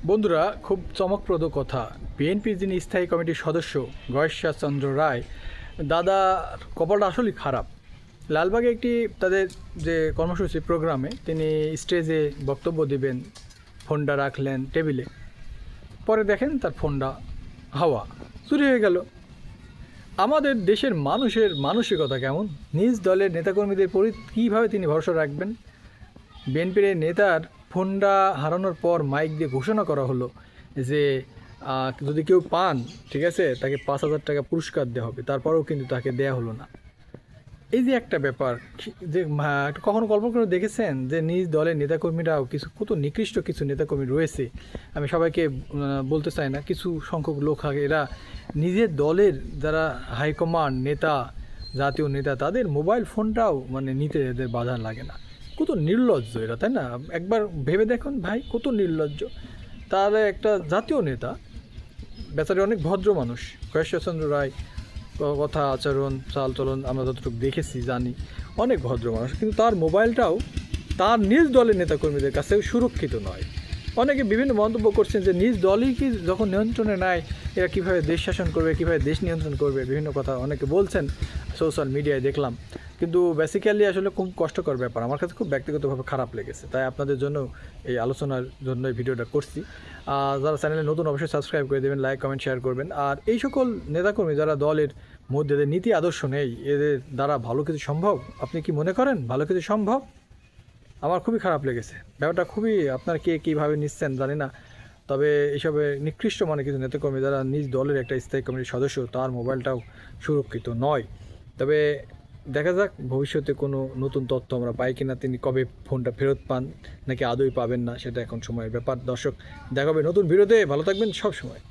বন্ধুরা, খুব চমকপ্রদ কথা। বিএনপির যিনি স্থায়ী কমিটির সদস্য গয়েশ্বর চন্দ্র রায়, দাদার কপালটা আসলেই খারাপ। লালবাগে একটি তাদের যে কর্মসূচি প্রোগ্রামে তিনি স্টেজে বক্তব্য দিবেন, ফোনটা রাখলেন টেবিলে, পরে দেখেন তার ফোনটা হাওয়া, চুরি হয়ে গেল। আমাদের দেশের মানুষের মানসিকতা কেমন? নিজ দলের নেতাকর্মীদের কীভাবে তিনি ভরসা রাখবেন? বিএনপির এই নেতার ফোনটা হারানোর পর মাইক দিয়ে ঘোষণা করা হলো যে যদি কেউ পান, ঠিক আছে, তাকে 5,000 টাকা পুরস্কার দেওয়া হবে। তারপরেও কিন্তু তাকে দেয়া হলো না। এই যে একটা ব্যাপার, যে কখনো কল্পনা করে দেখেছেন যে নিজ দলের নেতাকর্মীরাও কত নিকৃষ্ট কিছু নেতাকর্মী রয়েছে। আমি সবাইকে বলতে চাই না, কিছু সংখ্যক লোক এরা নিজের দলের যারা হাইকমান্ড নেতা, জাতীয় নেতা, তাদের মোবাইল ফোনটাও নিতে এদের বাধা লাগে না। কত নির্লজ্জ এরা, তাই না? একবার ভেবে দেখুন ভাই, কত নির্লজ্জ। তাহলে একটা জাতীয় নেতা, বেচারি অনেক ভদ্র মানুষ, গয়েশ্বরচন্দ্র রায়, কথা আচরণ চালচলন আমরা যতটুকু দেখেছি জানি, অনেক ভদ্র মানুষ, কিন্তু তার মোবাইলটাও তার নিজ দলের নেতাকর্মীদের কাছেও সুরক্ষিত নয়। অনেকে বিভিন্ন মন্তব্য করছেন যে নিজ দলই কি যখন নিয়ন্ত্রণে নেয়, এরা কীভাবে দেশ শাসন করবে, কীভাবে দেশ নিয়ন্ত্রণ করবে, বিভিন্ন কথা অনেকে বলছেন সোশ্যাল মিডিয়ায় দেখলাম। কিন্তু বেসিক্যালি আসলে খুব কষ্টকর ব্যাপার, আমার কাছে খুব ব্যক্তিগতভাবে খারাপ লেগেছে। তাই আপনাদের জন্য এই আলোচনার জন্য এই ভিডিওটা করছি। যারা চ্যানেলে নতুন অবশ্যই সাবস্ক্রাইব করে দেবেন, লাইক কমেন্ট শেয়ার করবেন। আর এই সকল নেতাকর্মী যারা দলের মধ্যে এদের নীতি আদর্শ নেই, এদের দ্বারা ভালো কিছু সম্ভব? আপনি কি মনে করেন ভালো কিছু সম্ভব? আমার খুবই খারাপ লেগেছে ব্যাপারটা, খুবই। আপনার কীভাবে নিচ্ছেন জানি না, তবে এইসবে নিকৃষ্ট কিছু নেতাকর্মী যারা নিজ দলের একটা স্থায়ী কমিটির সদস্য, তার মোবাইলটাও সুরক্ষিত নয়। তবে দেখা যাক ভবিষ্যতে কোনো নতুন তথ্য আমরা পাই কিনা, তিনি কবে ফোনটা ফেরত পান নাকি আদৌ পাবেন না, সেটা এখন সময়ের ব্যাপার। দর্শক, দেখা হবে নতুন ভিডিওতে। ভালো থাকবেন সব সময়।